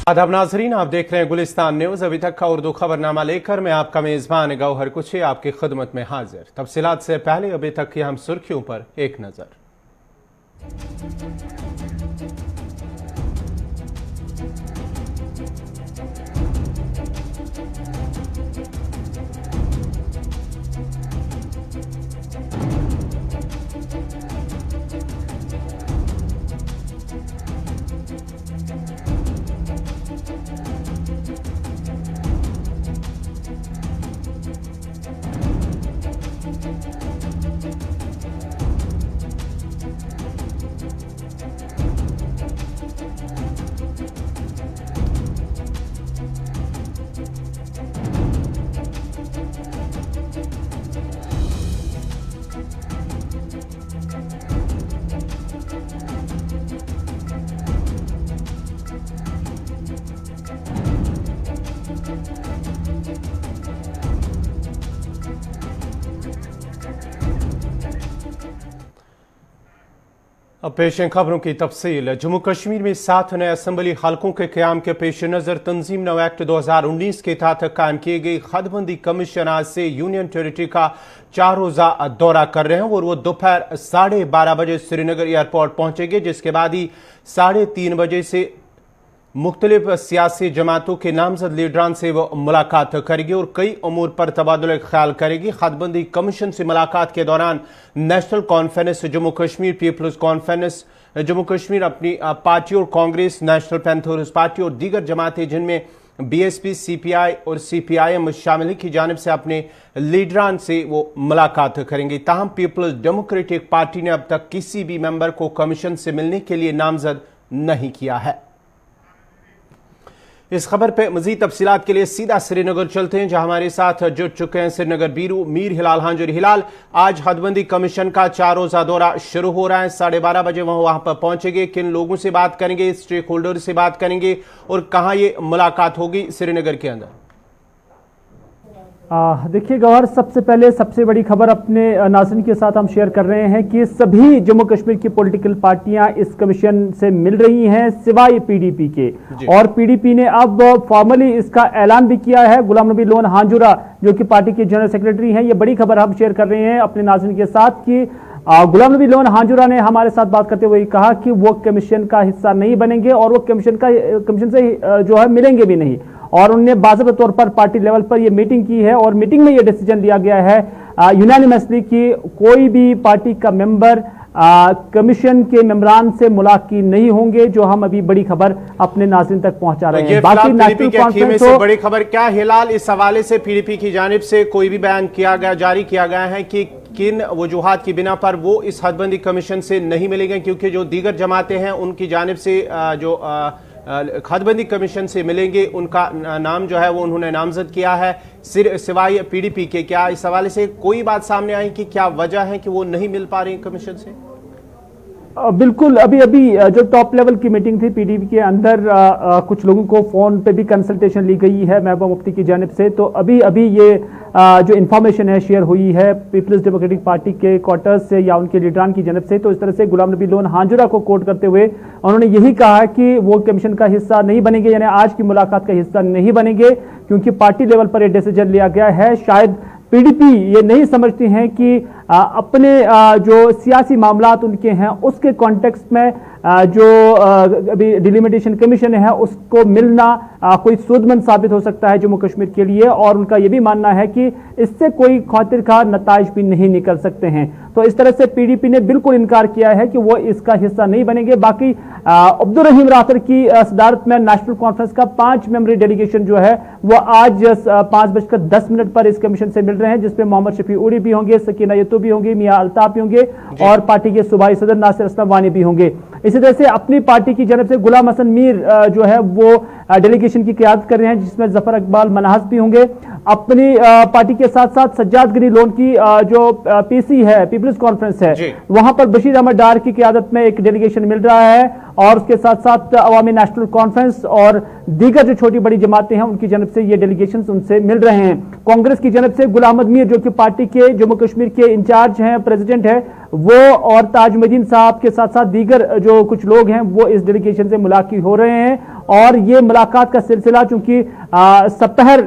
आदाब नाजरीन, आप देख रहे हैं गुलिस्तान न्यूज। अभी तक का उर्दू खबरनामा लेकर मैं आपका मेजबान गौहर कुछी आपकी खिदमत में हाजिर। तफसीलात से पहले अभी तक की हम सुर्खियों पर एक नजर। अब पेश खबरों की तफसील। जम्मू कश्मीर में 7 नए असम्बली हलकों के क़याम के पेश नज़र तंजीम नौ एक्ट 2019 के तहत कायम की गई हदबंदी कमीशन आज से यूनियन टेरिटरी का 4 रोज़ा दौरा कर रहे हैं और वो दोपहर 12:30 बजे श्रीनगर एयरपोर्ट पहुंचेंगे, जिसके बाद ही 3:30 बजे से मुख्तलिफ सियासी जमातों के नामजद लीडरान से वो मुलाकात करेगी और कई अमूर पर तबादुल ख्याल करेगी। हदबंदी कमीशन से मुलाकात के दौरान National Conference Jammu Kashmir, People's Conference Jammu Kashmir Apni Party और कांग्रेस, नेशनल पैंथर्स पार्टी और दीगर जमातें जिनमें BSP, CPI और CPIM शामिल की जानिब से अपने लीडरान से वो मुलाकात करेंगे। ताहम पीपल्स डेमोक्रेटिक पार्टी ने अब तक किसी भी मेंबर को कमीशन से मिलने के लिए नामजद नहीं किया है। इस खबर पे मजीद तफसीलात के लिए सीधा श्रीनगर चलते हैं, जहां हमारे साथ जुड़ चुके हैं श्रीनगर ब्यूरो मीर हिलाल हांजुरी। हिलाल, आज हदबंदी कमीशन का 4 रोज़ा दौरा शुरू हो रहा है, 12:30 बजे वहां पर पहुंचेंगे। किन लोगों से बात करेंगे, स्टेक होल्डर से बात करेंगे और कहां ये मुलाकात होगी श्रीनगर के अंदर? देखिए गौहर, सबसे पहले सबसे बड़ी खबर अपने नाज़रीन के साथ हम शेयर कर रहे हैं कि सभी जम्मू कश्मीर की पॉलिटिकल पार्टियां इस कमीशन से मिल रही हैं सिवाय PDP के। और PDP ने अब फॉर्मली इसका ऐलान भी किया है। गुलाम नबी लोन हांजुरा जो कि पार्टी के जनरल सेक्रेटरी हैं, ये बड़ी खबर हम शेयर कर रहे हैं अपने नाज़रीन के साथ कि गुलाम नबी लोन हांजुरा ने हमारे साथ बात करते हुए कहा कि वो कमीशन का हिस्सा नहीं बनेंगे और वो कमीशन से जो है मिलेंगे भी नहीं। और उन्होंने बाज़ाब्ता तौर पर पार्टी लेवल पर ये मीटिंग की है और मीटिंग में ये डिसीजन लिया गया है यूनानिमसली कि कोई भी पार्टी का मेंबर कमीशन के मेंबरान से मुलाकी नहीं होंगे, जो हम अभी बड़ी खबर अपने नाज़रीन तक पहुंचा रहे हैं। बाकी नेशनल कॉन्फ्रेंस से बड़ी खबर क्या हिलाल, इस हवाले से PDP की जानिब से कोई भी बयान जारी किया गया है कि किन वजूहात की बिना पर वो इस हदबंदी कमीशन से नहीं मिलेंगे? क्योंकि जो दीगर जमातें हैं उनकी जानिब से जो हदबंदी कमीशन से मिलेंगे उनका नाम जो है वो उन्होंने नामजद किया है सिवाय PDP के। क्या इस हवाले से कोई बात सामने आई कि क्या वजह है कि वो नहीं मिल पा रही कमीशन से? बिल्कुल, अभी जो टॉप लेवल की मीटिंग थी PDP के अंदर कुछ लोगों को फोन पे भी कंसल्टेशन ली गई है महबूबा मुफ्ती की जानिब से। तो अभी ये जो इन्फॉर्मेशन है शेयर हुई है पीपल्स डेमोक्रेटिक पार्टी के क्वार्टर्स से या उनके लीडरान की जानिब से। तो इस तरह से गुलाम नबी लोन हांजुरा को कोट करते हुए उन्होंने यही कहा कि वो कमीशन का हिस्सा नहीं बनेंगे, यानी आज की मुलाकात का हिस्सा नहीं बनेंगे, क्योंकि पार्टी लेवल पर यह डिसीजन लिया गया है। शायद PDP ये नहीं समझती हैं कि अपने जो सियासी मामलात उनके हैं उसके कॉन्टेक्स्ट में जो अभी डिलिमिटेशन कमीशन है उसको मिलना कोई सूदमंद साबित हो सकता है जम्मू कश्मीर के लिए। और उनका यह भी मानना है कि इससे कोई खातिर खा नताइज भी नहीं निकल सकते हैं। तो इस तरह से PDP ने बिल्कुल इनकार किया है कि वो इसका हिस्सा नहीं बनेंगे। बाकी अब्दुल रहीम राथर की सदारत में नेशनल कॉन्फ्रेंस का 5 मेंबरी डेलीगेशन जो है वो आज 5:10 पर इस कमीशन से मिल रहे हैं, जिसमें मोहम्मद शफी उड़ी भी होंगे, सकीना यतू भी होंगे, मियां अल्ताफ भी होंगे और पार्टी के सूबाई सदर नासिर असलम वानी भी होंगे। इसी तरह से अपनी पार्टी की जानब से गुलाम हसन मीर जो है वो डेलीगेशन की क़यादत कर रहे हैं, जिसमें जफर इकबाल मनाहस भी होंगे। अपनी पार्टी के साथ साथ सज्जाद गनी लोन की जो PC है, पीपल्स कॉन्फ्रेंस है, वहां पर बशीर अहमद डार की क़यादत में एक डेलीगेशन मिल रहा है। और उसके साथ साथ अवामी नेशनल कॉन्फ्रेंस और दीगर जो छोटी बड़ी जमातें हैं उनकी जानब से ये डेलीगेशन उनसे मिल रहे हैं। कांग्रेस की जानब से गुलाम अहमद मीर जो कि पार्टी के जम्मू कश्मीर के इंचार्ज हैं, प्रेसिडेंट है, वो और ताज मदीन साहब के साथ साथ दीगर जो कुछ लोग हैं वो इस डेलीगेशन से मुलाकात हो रहे हैं। और ये मुलाकात का सिलसिला चूंकि सपहर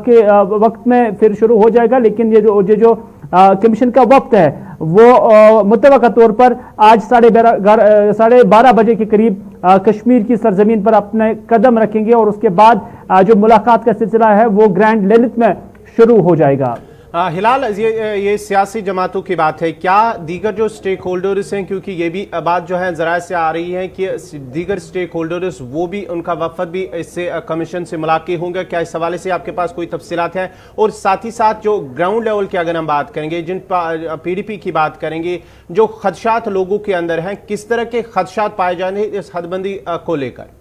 के वक्त में फिर शुरू हो जाएगा, लेकिन ये जो कमीशन का वक्त है वो मुतवक्का तौर पर आज 12:30 बजे के करीब कश्मीर की सरजमीन पर अपने कदम रखेंगे और उसके बाद जो मुलाकात का सिलसिला है वो ग्रैंड ललित में शुरू हो जाएगा। हिलाल, ये सियासी जमातों की बात है, क्या दीगर जो स्टेक होल्डर्स हैं, क्योंकि ये भी बात जो है ज़रा से आ रही है कि दीगर स्टेक होल्डर्स वो भी उनका वफद भी इससे कमीशन से मुलाकात होंगे, क्या इस हवाले से आपके पास कोई तफसीलात हैं? और साथ ही साथ जो ग्राउंड लेवल की अगर हम बात करेंगे, जिन PDP की बात करेंगे, जो खदशात लोगों के अंदर हैं, किस तरह के खदशात पाए जाने इस हदबंदी को लेकर?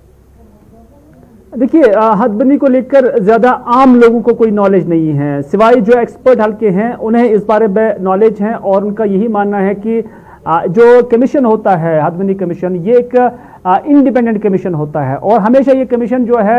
देखिए, हदबंदी को लेकर ज्यादा आम लोगों को कोई नॉलेज नहीं है, सिवाय जो एक्सपर्ट हल्के हैं उन्हें इस बारे में नॉलेज है और उनका यही मानना है कि जो कमीशन होता है, हदबंदी कमीशन, ये एक इंडिपेंडेंट कमीशन होता है और हमेशा ये कमीशन जो है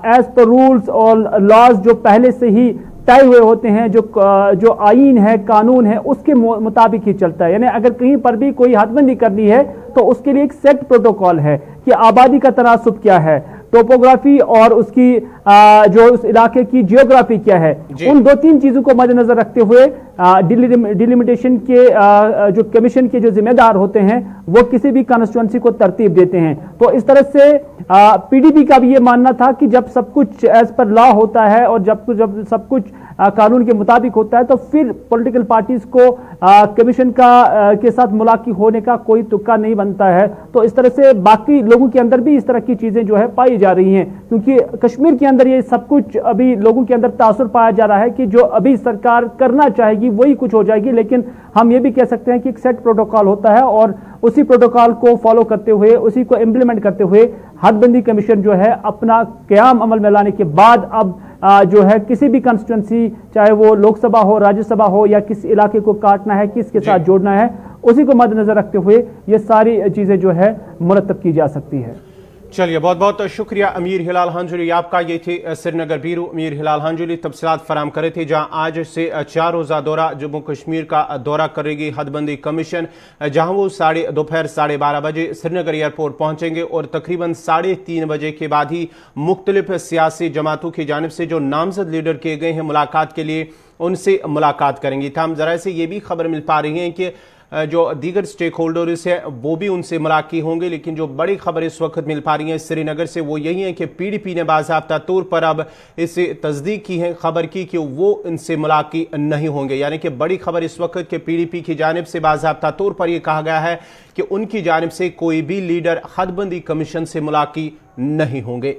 एज पर रूल्स और लॉज जो पहले से ही तय हुए होते हैं, जो आईन है, कानून है, उसके मुताबिक ही चलता है। यानी अगर कहीं पर भी कोई हदबंदी करनी है तो उसके लिए एक सेट प्रोटोकॉल है कि आबादी का तनासुब क्या है, टोपोग्राफी और उसकी जो उस इलाके की जियोग्राफी क्या है, उन 2-3 चीजों को मद्देनजर रखते हुए डिलिमिटेशन के जो कमीशन के जो जिम्मेदार होते हैं वो किसी भी कॉन्स्टिट्यूएंसी को तरतीब देते हैं। तो इस तरह से PDP का भी ये मानना था कि जब सब कुछ एज पर लॉ होता है और जब सब कुछ कानून के मुताबिक होता है तो फिर पॉलिटिकल पार्टीज को कमीशन के साथ मुलाकात होने का कोई तुक्का नहीं बनता है। तो इस तरह से बाकी लोगों के अंदर भी इस तरह की चीजें जो है पाई जा रही हैं, क्योंकि कश्मीर के अंदर ये सब कुछ अभी लोगों के अंदर तासुर पाया जा रहा है कि जो अभी सरकार करना चाहेगी वही कुछ हो जाएगी, लेकिन हम ये भी कह सकते हैं कि एक सेट प्रोटोकॉल होता है और उसी प्रोटोकॉल को फॉलो करते हुए, उसी को इम्प्लीमेंट करते हुए हदबंदी कमीशन जो है अपना क़याम अमल में लाने के बाद अब जो है किसी भी कंस्टिट्यूंसी, चाहे वो लोकसभा हो, राज्यसभा हो, या किस इलाके को काटना है, किसके साथ जोड़ना है, उसी को मद्देनजर रखते हुए ये सारी चीजें जो है मुरतब की जा सकती है। चलिए, बहुत बहुत शुक्रिया अमीर हिलाल हांजुली आपका। ये थे श्रीनगर ब्यूरो अमीर हिलाल हांजुली, तफसीलात फराम करे थे, जहां आज से 4 रोज़ा दौरा जम्मू कश्मीर का दौरा करेगी हदबंदी कमीशन, जहां वो दोपहर 12:30 बजे श्रीनगर एयरपोर्ट पहुंचेंगे और तकरीबन 3:30 बजे के बाद ही मुख्तलिफ सियासी जमातों की जानिब से जो नामजद लीडर किए गए हैं मुलाकात के लिए, उनसे मुलाकात करेंगी। हम जरा से ये भी खबर मिल पा रही है कि जो दीगर स्टेक होल्डर्स हैं वो भी उनसे मुलाकात होंगे, लेकिन जो बड़ी खबर इस वक्त मिल पा रही है श्रीनगर से वो यही है कि PDP ने बाज़ाब्ता तौर पर अब इसे तस्दीक की है खबर की कि वो इनसे मुलाकात नहीं होंगे। यानी कि बड़ी खबर इस वक्त के PDP की जानिब से बाज़ाब्ता तौर पर यह कहा गया है कि उनकी जानिब से कोई भी लीडर हदबंदी कमीशन से मुलाकात नहीं होंगे।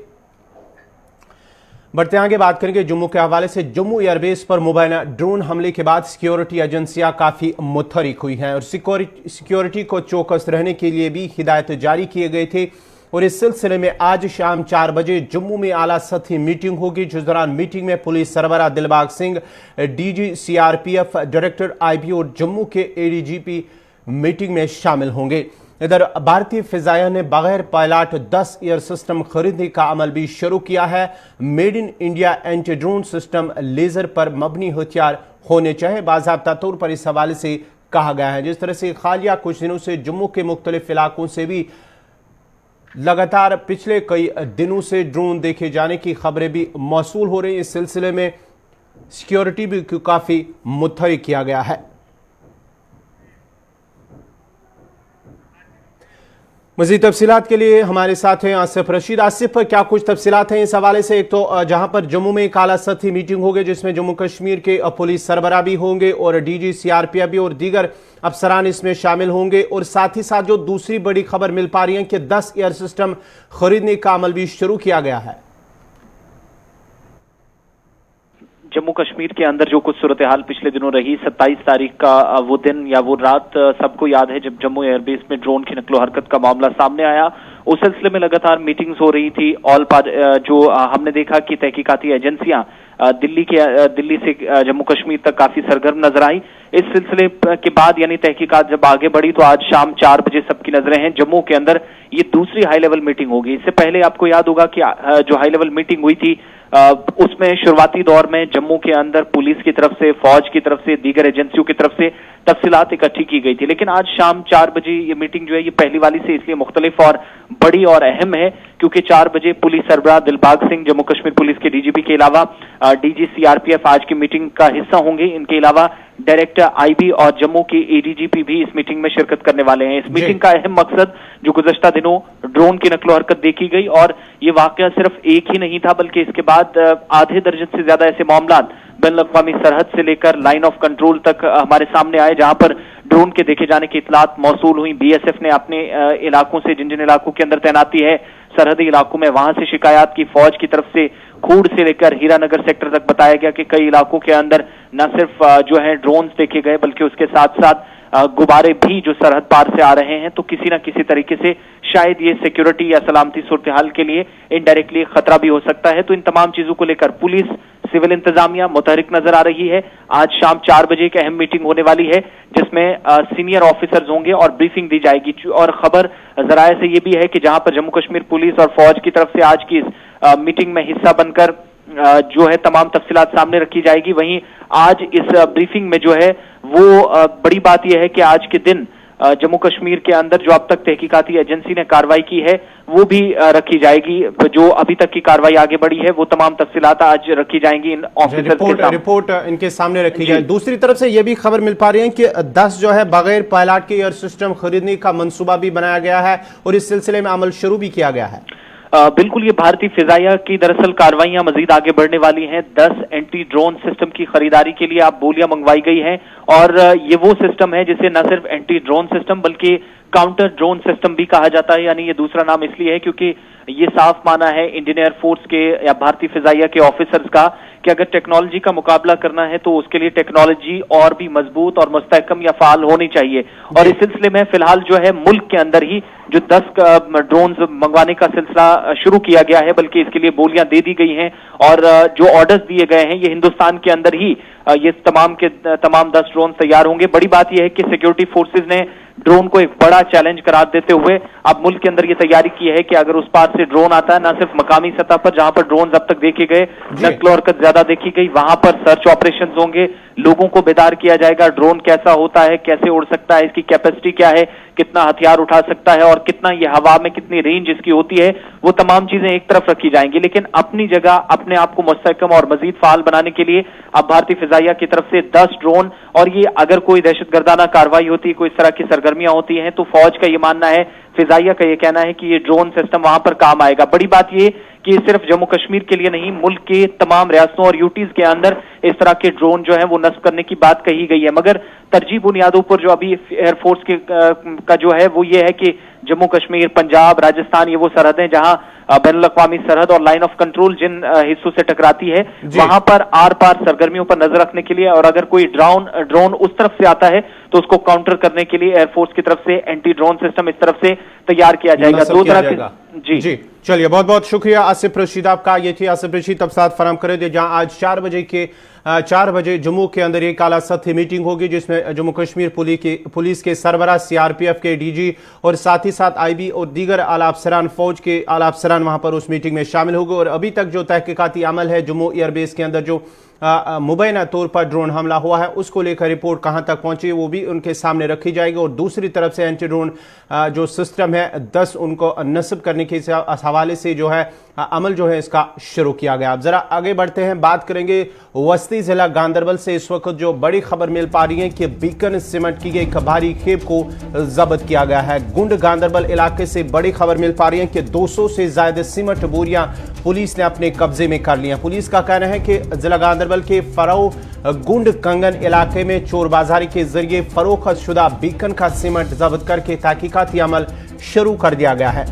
बढ़ते आगे बात करेंगे जम्मू के हवाले से। जम्मू एयरबेस पर मुबैना ड्रोन हमले के बाद सिक्योरिटी एजेंसियां काफ़ी मुतहरिक हुई हैं और सिक्योरिटी को चौकस रहने के लिए भी हिदायत जारी किए गए थे। और इस सिलसिले में आज शाम 4 बजे जम्मू में आला सतही मीटिंग होगी, जिस दौरान मीटिंग में पुलिस सरबराह Dilbag Singh, DG CRPF, director IB और जम्मू के ADGP मीटिंग में शामिल होंगे। इधर भारतीय फिजाइया ने बगैर पायलट 10 एयर सिस्टम खरीदने का अमल भी शुरू किया है। Made in India anti drone system laser पर मबनी हथियार होने चाहिए, बाज़ाब्ता तौर पर इस हवाले से कहा गया है। जिस तरह से हालिया कुछ दिनों से जम्मू के मुख्तलिफ इलाकों से भी लगातार पिछले कई दिनों से ड्रोन देखे जाने की खबरें भी मौसूल हो रही हैं। इस सिलसिले में सिक्योरिटी भी काफ़ी मुतहरिक किया गया है। मज़ीद तफसीलात के लिए हमारे साथ हैं आसिफ रशीद। आसिफ, क्या कुछ तफसीलात हैं इस हवाले से? एक तो जहां पर जम्मू में एक आला सतही मीटिंग होगी जिसमें जम्मू कश्मीर के पुलिस सरबराह भी होंगे और DG CRPF भी और दीगर अफसरान इसमें शामिल होंगे, और साथ ही साथ जो दूसरी बड़ी खबर मिल पा रही है कि 10 एयर सिस्टम खरीदने का अमल भी शुरू किया गया है। जम्मू कश्मीर के अंदर जो कुछ सूरत हाल पिछले दिनों रही, 27 तारीख का वो दिन या वो रात सबको याद है जब जम्मू एयरबेस में ड्रोन की नकलो हरकत का मामला सामने आया। उस सिलसिले में लगातार मीटिंग्स हो रही थी। जो हमने देखा कि तहकीकाती एजेंसियां दिल्ली से जम्मू कश्मीर तक काफी सरगर्म नजर आई। इस सिलसिले के बाद यानी तहकीकात जब आगे बढ़ी तो आज शाम 4 बजे सबकी नजरें हैं जम्मू के अंदर ये दूसरी हाई लेवल मीटिंग होगी। इससे पहले आपको याद होगा कि जो हाई लेवल मीटिंग हुई थी उसमें शुरुआती दौर में जम्मू के अंदर पुलिस की तरफ से, फौज की तरफ से, दीगर एजेंसियों की तरफ से तफसीलात इकट्ठी की गई थी। लेकिन आज शाम 4 बजे ये मीटिंग जो है ये पहली वाली से इसलिए मुख्तलिफ और बड़ी और अहम है क्योंकि 4 बजे पुलिस सरबराह दिलबाग सिंह जम्मू कश्मीर पुलिस के डीजीपी के अलावा डीजी सीआरपीएफ आज की मीटिंग का हिस्सा होंगे। इनके अलावा डायरेक्टर आईबी और जम्मू के एडीजीपी भी इस मीटिंग में शिरकत करने वाले हैं। इस मीटिंग का अहम मकसद जो गुज़श्ता दिनों ड्रोन की नकलो हरकत देखी गई, और ये वाकया सिर्फ एक ही नहीं था बल्कि इसके बाद आधे दर्जन से ज्यादा ऐसे मामला बैनुल-अक़वामी सरहद से लेकर लाइन ऑफ कंट्रोल तक हमारे सामने आए, जहां पर ड्रोन के देखे जाने की इतलात मौसूल हुई। बीएसएफ ने अपने इलाकों से, जिन जिन इलाकों के अंदर तैनाती है सरहदी इलाकों में, वहां से शिकायत की। फौज की तरफ से खूड़ से लेकर हीरानगर सेक्टर तक बताया गया कि कई इलाकों के अंदर न सिर्फ जो है ड्रोन्स देखे गए बल्कि उसके साथ साथ गुब्बारे भी जो सरहद पार से आ रहे हैं। तो किसी न किसी तरीके से शायद ये सिक्योरिटी या सलामती सूरत हाल के लिए इनडायरेक्टली खतरा भी हो सकता है। तो इन तमाम चीजों को लेकर पुलिस, सिविल इंतजामिया मुतहरिक नजर आ रही है। आज शाम 4 बजे एक अहम मीटिंग होने वाली है जिसमें सीनियर ऑफिसर्स होंगे और ब्रीफिंग दी जाएगी। और खबर जराये से ये भी है कि जहां पर जम्मू कश्मीर पुलिस और फौज की तरफ से आज की इस मीटिंग में हिस्सा बनकर जो है तमाम तफसीलात सामने रखी जाएगी, वहीं आज इस ब्रीफिंग में जो है वो बड़ी बात यह है कि आज के दिन जम्मू कश्मीर के अंदर जो अब तक तहकीकाती एजेंसी ने कार्रवाई की है वो भी रखी जाएगी। जो अभी तक की कार्रवाई आगे बढ़ी है वो तमाम तफसीलात आज रखी जाएंगी इन ऑफिसर्स के सामने। रिपोर्ट इनके सामने रखी जाए। दूसरी तरफ से ये भी खबर मिल पा रही है कि 10 जो है बगैर पायलट के एयर सिस्टम खरीदने का मंसूबा भी बनाया गया है और इस सिलसिले में अमल शुरू भी किया गया है। बिल्कुल, ये भारतीय फिजाइया की दरअसल कार्रवाइयां मजीद आगे बढ़ने वाली हैं। 10 एंटी ड्रोन सिस्टम की खरीदारी के लिए अब बोलियां मंगवाई गई हैं और ये वो सिस्टम है जिसे न सिर्फ एंटी ड्रोन सिस्टम बल्कि काउंटर ड्रोन सिस्टम भी कहा जाता है। यानी ये दूसरा नाम इसलिए है क्योंकि ये साफ माना है इंडियन एयरफोर्स के या भारतीय फिजाइया के ऑफिसर्स का कि अगर टेक्नोलॉजी का मुकाबला करना है तो उसके लिए टेक्नोलॉजी और भी मजबूत और मुस्तहकम या फाल होनी चाहिए। और इस सिलसिले में फिलहाल जो है मुल्क के अंदर ही जो 10 ड्रोन्स मंगवाने का सिलसिला शुरू किया गया है, बल्कि इसके लिए बोलियां दे दी गई हैं और जो ऑर्डर्स दिए गए हैं ये हिंदुस्तान के अंदर ही ये तमाम के तमाम 10 ड्रोन तैयार होंगे। बड़ी बात यह है कि सिक्योरिटी फोर्सेज ने ड्रोन को एक बड़ा चैलेंज करार देते हुए अब मुल्क के अंदर ये तैयारी की है कि अगर उस पार से ड्रोन आता है, न सिर्फ मकामी सतह पर जहां पर ड्रोन अब तक देखे गए, नक्लो हरकत ज्यादा देखी गई, वहां पर सर्च ऑपरेशन होंगे, लोगों को बेदार किया जाएगा, ड्रोन कैसा होता है, कैसे उड़ सकता है, इसकी कैपेसिटी क्या है, कितना हथियार उठा सकता है और कितना ये हवा में कितनी रेंज इसकी होती है, वो तमाम चीजें एक तरफ रखी जाएंगी। लेकिन अपनी जगह अपने आप को मुस्तहकम और मजीद फाल बनाने के लिए अब भारतीय फिजाइया की तरफ से 10 ड्रोन, और ये अगर कोई दहशतगर्दाना कार्रवाई होती है, कोई इस तरह की सरगर्मियां होती हैं, तो फौज का ये मानना है, फिजाइया का ये कहना है कि ये ड्रोन सिस्टम वहां पर काम आएगा। बड़ी बात ये कि सिर्फ जम्मू कश्मीर के लिए नहीं, मुल्क के तमाम रियासतों और यूटीज के अंदर इस तरह के ड्रोन जो है वो नस्ब करने की बात कही गई है। मगर तरजीह बुनियादों पर जो अभी एयरफोर्स के का जो है वो ये है कि जम्मू कश्मीर, पंजाब, राजस्थान, ये वो सरहदें जहां बैनुल-अक़वामी सरहद और लाइन ऑफ कंट्रोल जिन हिस्सों से टकराती है, वहां पर आर पार सरगर्मियों पर नजर रखने के लिए, और अगर कोई ड्रोन उस तरफ से आता है तो उसको काउंटर करने के लिए एयरफोर्स की तरफ से एंटी ड्रोन सिस्टम इस तरफ से तैयार किया जाएगा। 2 तरह के जी चलिए, बहुत बहुत शुक्रिया आसिफ रशीद आपका। ये थी आसिफ रशीद तफसीलात फराहम करे थे, जहां आज 4 बजे जम्मू के अंदर एक आला सतही मीटिंग होगी जिसमें जम्मू कश्मीर पुलिस के सरबराह, सीआरपीएफ के डीजी और साथ ही साथ आईबी और दीगर आला अफसरान, फौज के आला अफसरान वहां पर उस मीटिंग में शामिल होंगे। और अभी तक जो तहकीकाती अमल है जम्मू एयरबेस के अंदर जो मुबैना तौर पर ड्रोन हमला हुआ है उसको लेकर रिपोर्ट कहां तक पहुंची वो भी उनके सामने रखी जाएगी। और दूसरी तरफ से एंटी ड्रोन जो सिस्टम है 10 उनको नस्ब करने के हवाले से जो है अमल जो है इसका शुरू किया गया। अब जरा आगे बढ़ते हैं, बात करेंगे वस्ती जिला गांदरबल से। इस वक्त जो बड़ी खबर मिल पा रही है कि बीकन सीमेंट की एक भारी खेप को जब्त किया गया है। गुंड गांदरबल इलाके से बड़ी खबर मिल पा रही है कि 200 से ज्यादा सीमेंट बोरियां पुलिस ने अपने कब्जे में कर लिया। पुलिस का कहना है कि जिला गांदरबल के फरो गुंड कंगन इलाके में चोर बाजारी के जरिए फरोख्त शुदा बीकन का सीमेंट जब्त करके तहकीकाती अमल शुरू कर दिया गया है।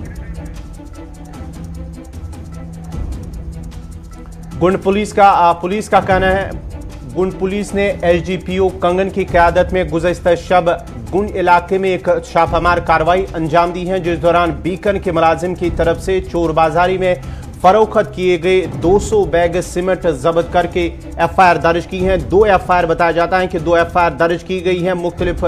गुंड पुलिस का कहना है, गुंड पुलिस ने एसडीपीओ कंगन की क़यादत में गुज़श्ता शब गुंड इलाके में एक छापामार कार्रवाई अंजाम दी है, जिस दौरान बीकन के मुलाजिम की तरफ से चोर बाजारी में फरोख्त किए गए 200 बैग सीमेंट जब्त करके एफआईआर दर्ज की हैं। 2 एफआईआर बताया जाता है कि 2 एफआईआर दर्ज की गई हैं, मुख्तलिफ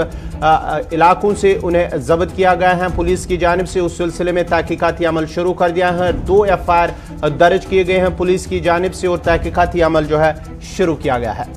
इलाकों से उन्हें जब्त किया गया है। पुलिस की जानिब से उस सिलसिले में तहकीकाती अमल शुरू कर दिया है। 2 एफआईआर दर्ज किए गए हैं पुलिस की जानिब से और तहकीकाती अमल जो है शुरू किया गया है।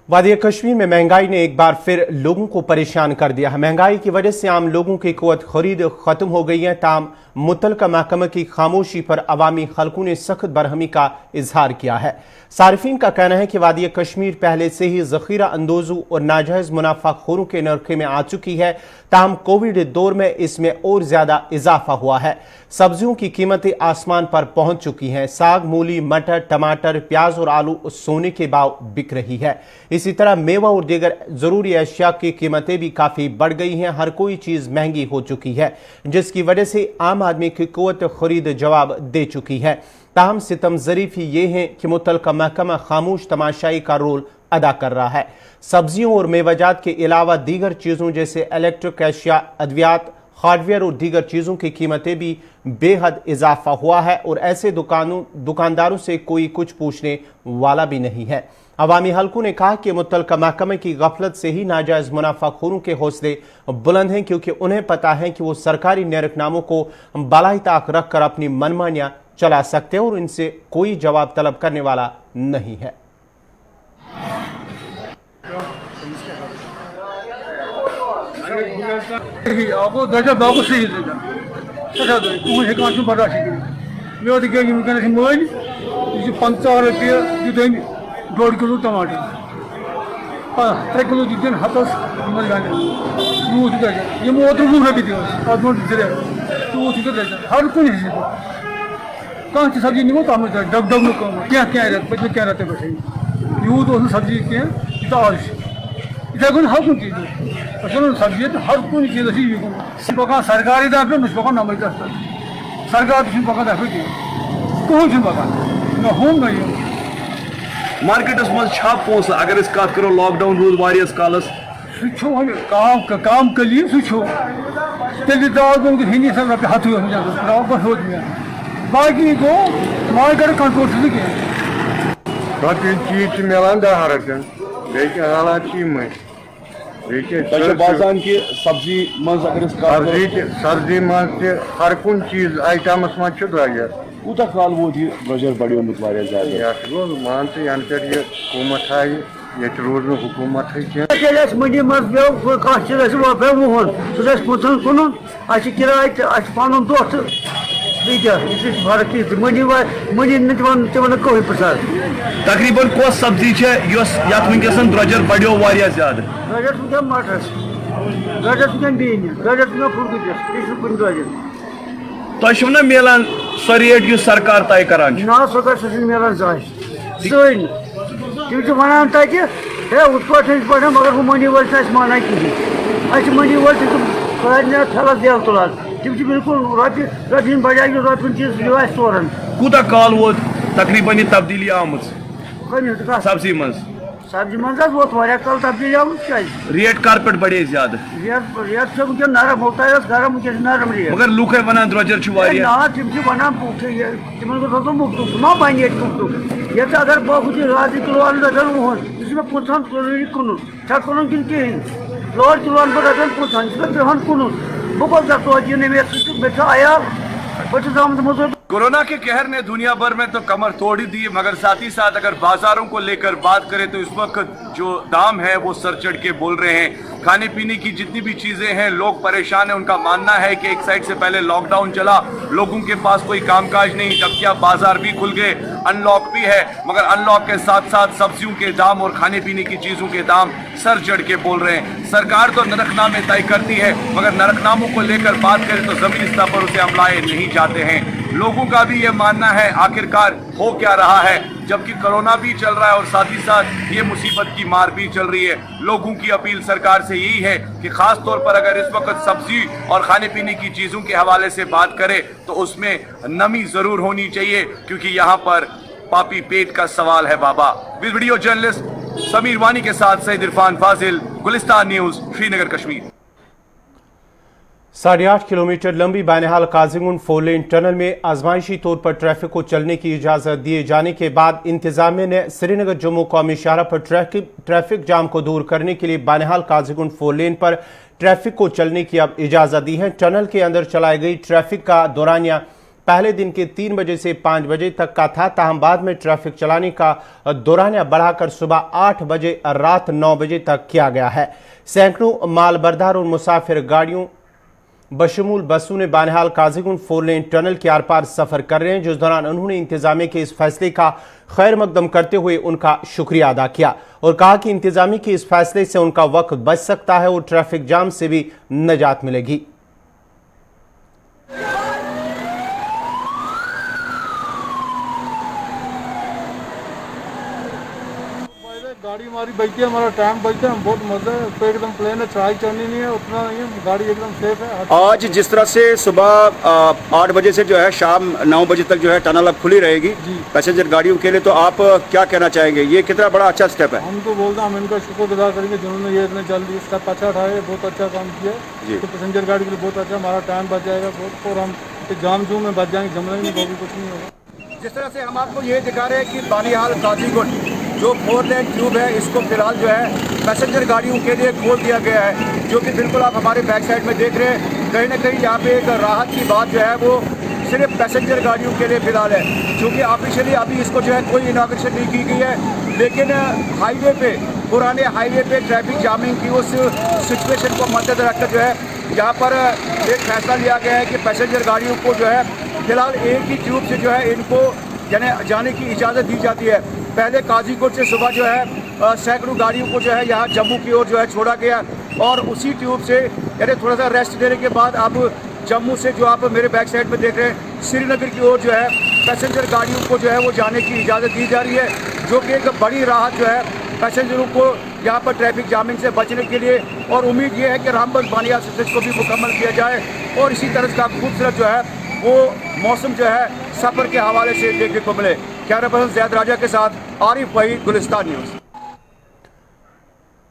वादी कश्मीर में महंगाई ने एक बार फिर लोगों को परेशान कर दिया है। महंगाई की वजह से आम लोगों की क़ुव्वत खरीद खत्म हो गई है। ताम मुतलका महकमे की खामोशी पर अवामी हलकों ने सख्त बरहमी का इजहार किया है। सारिफीन का कहना है कि वादी कश्मीर पहले से ही ज़ख़ीरा अंदोज़ों और नाजायज़ मुनाफाखोरों के नरखे में आ चुकी है। ताहम कोविड दौर में इसमें और ज़्यादा इजाफा हुआ है। सब्जियों की कीमतें आसमान पर पहुंच चुकी हैं। साग, मूली, मटर, टमाटर, प्याज और आलू सोने के भाव बिक रही है। इसी तरह मेवा और दीगर ज़रूरी अशिया की कीमतें भी काफ़ी बढ़ गई हैं। हर कोई चीज़ महंगी हो चुकी है, जिसकी वजह से आम आदमी की क़ुव्वत खरीद जवाब दे चुकी है। ताहम सितम ज़रीफ़ी ये है कि मुतलका महकमा खामोश तमाशाई का रोल अदा कर रहा है। सब्जियों और मेवाजात के अलावा दीगर चीज़ों जैसे इलेक्ट्रिक अशिया, अद्वियात, हार्डवेयर और दीगर चीज़ों की कीमतें भी बेहद इजाफा हुआ है और ऐसे दुकानदारों से कोई कुछ पूछने वाला भी नहीं है। अवामी हलकों ने कहा कि मुतलका महकमे की गफलत से ही नाजायज़ मुनाफाखोरों के हौसले बुलंद हैं, क्योंकि उन्हें पता है कि वो सरकारी निरकनामों को बालाई ताक रख कर अपनी मनमानियाँ चला सकते हैं और इनसे कोई जवाब तलब करने वाला नहीं है। आपको दर्जा बाबू सही दर्जा अच्छा दो तुम हेकान बर्दाश्त मे तो वनस मल यह 50 रुपये दिन 1.5 किलो टमाटर 3 किलो दिन हतस यूत दर्जा यम ओत 20 रुपये दिवस अत ब्रोट 3 यूत दर्जा हर कुछ कह सब्जी निमो तम डग डग क्या रत पे क्या रत पे यूत सब्जी क्या आज इधर कुछ हर कुछ चीज़ सब्जी तो हर कुछ चीज़ पकान सरकारी दाफे न पकान नंबर सरकार पकान दाफे कहूँ पकान न हम न ये मार्केटस मजा पोस अगर कत करो लॉकडाउन रूद वारियस कालस काम कली तेल दाव हिंदी सब रपे हथ हो बाकी गो मार्केट कंट्रोल रपन चीज मिलान 10 रुपये बेचे हालात बाजान की सब्जी मज अगर सब्जी मज हर कुन चीज आइटमस मज दरजर कूत काल वोत यह द्रजर बड़ोमुत ज्यादा गो मान यन पे हुकूमत आय ये रोज हुकूमत मंडी मज पे कह चीज रुपये वुहन सह पुथन कुन किराय पन दो फर्क मंडी मंडी कहीं प्रसाद तकरीबन कौस सब्जी वनस द्रजर बढ़ो ज्यादा द्रजर वुन मटरस द्रजर वुन बीन द्रजर वुन फुलगुटिस कुन द्रजर तुम ना मिलान सो रेट यह सरकार तय करान ना सह मिलान जहन तम वन तक पे मगर वो मंडी वाल माना कहें मंडी वाल थलस दिल तुलान तम बिल्कुल रपन बजाय रपन चीज तोरान कूत काल वोत तकरीबन यह तब्दीली आम सब्जी मज सब्जी मज वोत कल तब्दीली आम रेट कर पे बढ़े ज्यादा रेट वह नरम होता है गरम वह नरम रेट मगर लूक वन द्रजर ना तम वन तम मुख्तुक मा बन ये अगर बह 1 किलो अन रपन वुहन पुथन कुन छा कुन कि कहें लोर किलो अन रपन पुथन 3 कुन बह गो आयाल बह कोरोना के कहर ने दुनिया भर में तो कमर तोड़ ही दी, मगर साथ ही साथ अगर बाजारों को लेकर बात करें तो इस वक्त जो दाम है वो सर चढ़ के बोल रहे हैं। खाने पीने की जितनी भी चीजें हैं लोग परेशान हैं। उनका मानना है कि एक साइड से पहले लॉकडाउन चला, लोगों के पास कोई कामकाज नहीं, जबकि अब बाजार भी खुल गए, अनलॉक भी है, मगर अनलॉक के साथ साथ सब्जियों के दाम और खाने पीने की चीजों के दाम सर चढ़ के बोल रहे हैं। सरकार तो नरकनामे तय करती है, मगर नरकनामों को लेकर बात करें तो जमीनी स्तर पर उसे अमलाए नहीं जाते हैं। लोगों का भी ये मानना है आखिरकार हो क्या रहा है, जबकि कोरोना भी चल रहा है और साथ ही साथ ये मुसीबत की मार भी चल रही है। लोगों की अपील सरकार से यही है कि खास तौर पर अगर इस वक्त सब्जी और खाने पीने की चीजों के हवाले से बात करें तो उसमें नमी जरूर होनी चाहिए, क्योंकि यहाँ पर पापी पेट का सवाल है बाबा। वीडियो जर्नलिस्ट समीर वानी के साथ सईद इरफान फाजिल, गुलिस्तान न्यूज, श्रीनगर कश्मीर। 8.5 किलोमीटर लंबी बानिहाल काजीगुंड 4 लेन टनल में आजमाइशी तौर पर ट्रैफिक को चलने की इजाजत दिए जाने के बाद इंतजामिया ने श्रीनगर जम्मू कौमी शाहरा पर ट्रैफिक जाम को दूर करने के लिए बानिहाल काजीगुंड 4 लेन पर ट्रैफिक को चलने की अब इजाजत दी है। टनल के अंदर चलाई गई ट्रैफिक का दौरानिया पहले दिन के 3 बजे से 5 बजे तक का था, ताहम बाद में ट्रैफिक चलाने का दौरानिया बढ़ाकर सुबह 8 बजे और रात 9 बजे तक किया गया है। सैकड़ों माल बरदार और मुसाफिर गाड़ियों बशमूल बसों ने बानिहाल काजीगुंड 4 लेन टनल के आर पार सफर कर रहे हैं, जिस दौरान उन्होंने इंतजामिया के इस फैसले का खैर मकदम करते हुए उनका शुक्रिया अदा किया और कहा कि इंतजामिया के इस फैसले से उनका वक्त बच सकता है और ट्रैफिक जाम से भी निजात मिलेगी। गाड़ी हमारी बचती है, हमारा टाइम बचता है, बहुत मजा है। तो एकदम प्लेन है, चढ़ाई चढ़नी नहीं है, उतना नहीं है, गाड़ी एकदम सेफ है। आज जिस तरह से सुबह 8 बजे से जो है शाम 9 बजे तक जो है टनल अब खुली रहेगी पैसेंजर गाड़ियों के लिए, तो आप क्या कहना चाहेंगे? ये कितना बड़ा अच्छा स्टेप है? हम तो बोलते हैं, हम इनका शुक्रगुजार करेंगे जिन्होंने ये इतने जल्दी स्टेप अच्छा उठाया, बहुत अच्छा काम किया तो पैसेंजर गाड़ी के लिए बहुत अच्छा, हमारा टाइम बच जाएगा बहुत, और हम जाम जूम में बच जाएंगे, जमना नहीं होगी, कुछ नहीं होगा। जिस तरह से हम आपको ये दिखा रहे हैं कि बानिहाल काजीगुंड जो 4 लेन ट्यूब है, इसको फिलहाल जो है पैसेंजर गाड़ियों के लिए खोल दिया गया है, जो कि बिल्कुल आप हमारे बैक साइड में देख रहे हैं। कहीं ना कहीं यहाँ पे एक राहत की बात जो है वो सिर्फ पैसेंजर गाड़ियों के लिए फिलहाल है, क्योंकि ऑफिशियली अभी इसको जो है कोई इनॉग्रेशन नहीं की गई है। लेकिन हाईवे पे, पुराने हाईवे पे ट्रैफिक जामिंग की उस सिचुएशन को मद्देनजर रखकर जो है यहाँ पर एक फैसला लिया गया है कि पैसेंजर गाड़ियों को जो है फिलहाल एक ही ट्यूब से जो है इनको जाने की इजाज़त दी जाती है। पहले काजीकोट से सुबह जो है सैकड़ों गाड़ियों को जो है यहाँ जम्मू की ओर जो है छोड़ा गया, और उसी ट्यूब से यानी थोड़ा सा रेस्ट देने के बाद अब जम्मू से जो आप मेरे बैक साइड में देख रहे हैं श्रीनगर की ओर जो है पैसेंजर गाड़ियों को जो है वो जाने की इजाज़त दी जा रही है, जो कि एक बड़ी राहत जो है पैसेंजरों को यहाँ पर ट्रैफिक जामिंग से बचने के लिए। और उम्मीद ये है कि रामबन बानिहाल एक्सप्रेस को भी मुकम्मल किया जाए और इसी तरह का खूबसूरत जो है वो मौसम जो है सफ़र के हवाले से देखने को मिले। कैमरा पर्सन ज़ैद राजा के साथ आरिफ वहीद, गुलिस्तान न्यूज़।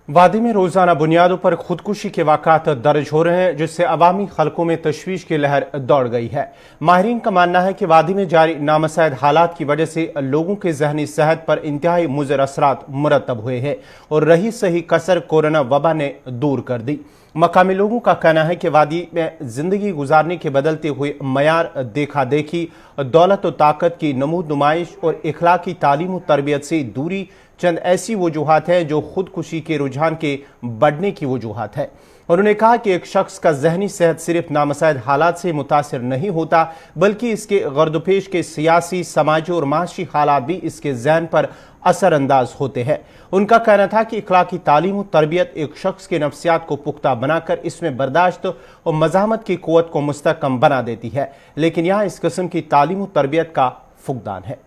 वादी में रोजाना बुनियादों पर खुदकुशी के वाक़ात दर्ज हो रहे हैं, जिससे अवामी खलकों में तशवीश की लहर दौड़ गई है। माहिरीन का मानना है कि वादी में जारी नामसाइद हालात की वजह से लोगों के जहनी सेहत पर इंतहाई मुज़र असरात मुरतब हुए हैं और रही सही कसर कोरोना वबा ने दूर कर दी। मकामी लोगों का कहना है कि वादी में जिंदगी गुजारने के बदलते हुए मयार, देखा देखी, दौलत और ताकत की नमूद नुमाइश और इखलाकी तालीम और तरबियत से दूरी चंद ऐसी वजूहात हैं जो खुदकुशी के रुझान के बढ़ने की वजूहात है। उन्होंने कहा कि एक शख्स का जहनी सेहत सिर्फ नामसाइद हालात से मुतासिर नहीं होता, बल्कि इसके गर्दपेश के सियासी, समाजी और माशी हालात भी इसके जहन पर असर अंदाज होते हैं। उनका कहना था कि इखलाकी तालीम और तरबियत एक शख्स के नफ्सियात को पुख्ता बनाकर इसमें बर्दाश्त और मज़ाहमत की क़ुव्वत को मुस्तहकम बना देती है, लेकिन यहाँ इस किस्म की तालीम और तरबियत का फुकदान है।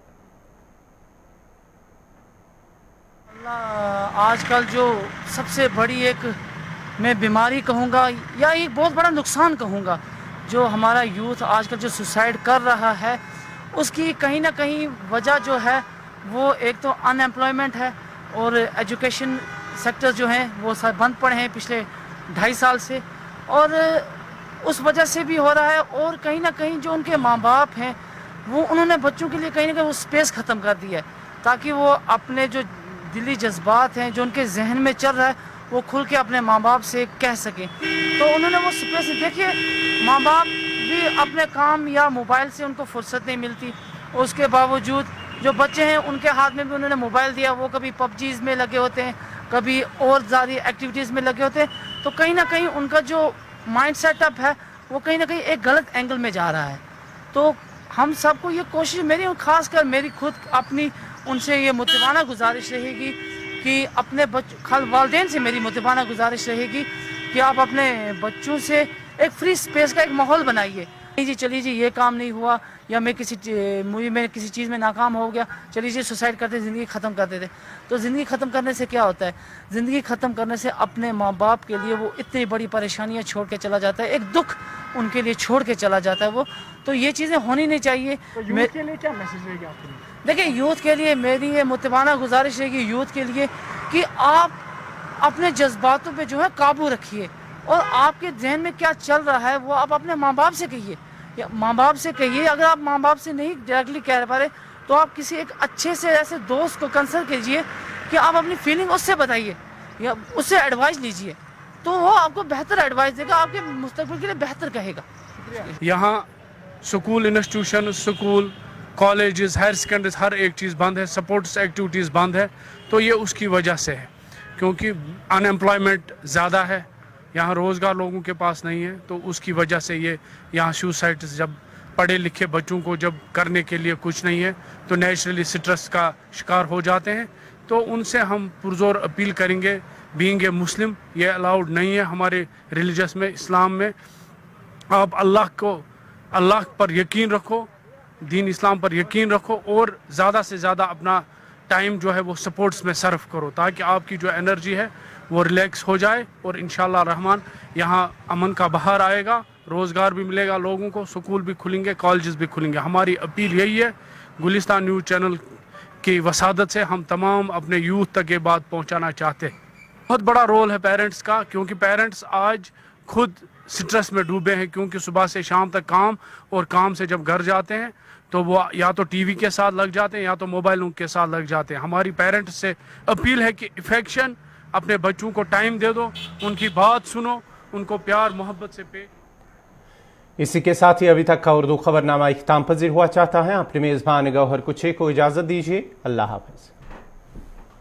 आजकल जो सबसे बड़ी एक मैं बीमारी कहूँगा या एक बहुत बड़ा नुकसान कहूँगा, जो हमारा यूथ आजकल जो सुसाइड कर रहा है, उसकी कहीं ना कहीं वजह जो है वो एक तो अनएम्प्लॉयमेंट है और एजुकेशन सेक्टर जो हैं वो सब बंद पड़े हैं पिछले 2.5 साल से, और उस वजह से भी हो रहा है। और कहीं ना कहीं जो उनके माँ बाप हैं वो उन्होंने बच्चों के लिए कहीं ना कहीं वो स्पेस ख़त्म कर दी है, ताकि वो अपने जो दिली जज्बात हैं जो उनके जहन में चल रहा है वो खुल के अपने माँ बाप से कह सकें। तो उन्होंने वो स्पेस, देखिए माँ बाप भी अपने काम या मोबाइल से उनको फुर्सत नहीं मिलती, उसके बावजूद जो बच्चे हैं उनके हाथ में भी उन्होंने मोबाइल दिया, वो कभी पबजीज़ में लगे होते हैं, कभी और ज़्यादा एक्टिविटीज़ में लगे होते हैं। तो कहीं ना कहीं उनका जो माइंड सेटअप है वो कहीं ना कहीं एक गलत एंगल में जा रहा है। तो हम सबको ये कोशिश, मेरी खासकर मेरी खुद अपनी उनसे ये मुतवाना गुजारिश रहेगी कि अपने वालिदैन से मेरी मुतवाना गुजारिश रहेगी कि आप अपने बच्चों से एक फ्री स्पेस का एक माहौल बनाइए। जी चलिए जी ये काम नहीं हुआ या मैं किसी चीज़ में नाकाम हो गया, चलिए जी सुसाइड करते, ज़िंदगी ख़त्म कर देते। तो ज़िंदगी ख़त्म करने से क्या होता है? ज़िंदगी ख़त्म करने से अपने माँ बाप के लिए वो इतनी बड़ी परेशानियाँ छोड़ के चला जाता है, एक दुख उनके लिए छोड़ के चला जाता है वो। तो ये चीज़ें होनी नहीं चाहिए। तो यूथ के लिए क्या मैसेज रहेगी आपके लिए? देखिए यूथ के लिए मेरी ये मुतवाना गुजारिश रहेगी यूथ के लिए कि आप अपने जज्बातों पे जो है काबू रखिए, और आपके जहन में क्या चल रहा है वो आप अपने माँ बाप से कहिए, या माँ बाप से कहिए। अगर आप माँ बाप से नहीं डायरेक्टली कह पा रहे तो आप किसी एक अच्छे से ऐसे दोस्त को कंसल्ट कीजिए कि आप अपनी फीलिंग उससे बताइए या उससे एडवाइस लीजिए, तो वो आपको बेहतर एडवाइस देगा, आपके मुस्तकबिल के लिए बेहतर कहेगा। यहाँ school institution, school, colleges, higher secondaries, हर एक चीज़ बंद है, सपोर्ट्स एक्टिविटीज़ बंद है। तो ये उसकी वजह से है, क्योंकि अनएम्प्लॉयमेंट ज़्यादा है, यहाँ रोज़गार लोगों के पास नहीं है, तो उसकी वजह से ये यहाँ सुसाइड्स, जब पढ़े लिखे बच्चों को जब करने के लिए कुछ नहीं है तो नेचुरली स्ट्रेस का शिकार हो जाते हैं। तो उनसे हम पुरजोर अपील करेंगे, बीइंग ए मुस्लिम ये अलाउड नहीं है हमारे रिलीजस में, इस्लाम में। आप अल्लाह पर यकीन रखो, दीन इस्लाम पर यकीन रखो और ज़्यादा से ज़्यादा अपना टाइम जो है वो सपोर्ट्स में सर्व करो, ताकि आपकी जो एनर्जी है वो रिलैक्स हो जाए और इंशाल्लाह रहमान यहाँ अमन का बहार आएगा, रोज़गार भी मिलेगा लोगों को, स्कूल भी खुलेंगे, कॉलेजेस भी खुलेंगे। हमारी अपील यही है, गुलिस्तान न्यूज़ चैनल की वसादत से हम तमाम अपने यूथ तक ये बात पहुँचाना चाहते हैं। बहुत बड़ा रोल है पेरेंट्स का, क्योंकि पेरेंट्स आज खुद स्ट्रेस में डूबे हैं, क्योंकि सुबह से शाम तक काम, और काम से जब घर जाते हैं तो वो या तो टीवी के साथ लग जाते हैं या तो मोबाइलों के साथ लग जाते हैं। हमारी पेरेंट्स से अपील है कि इफेक्शन अपने बच्चों को टाइम दे दो, उनकी बात सुनो, उनको प्यार मोहब्बत से पे। इसी के साथ ही अभी तक का उर्दू खबरनामा इख्तिताम पजीर हुआ चाहता है। अपने मेज़बान गौहर कुछे को इजाज़त दीजिए। अल्लाह हाफ़िज़।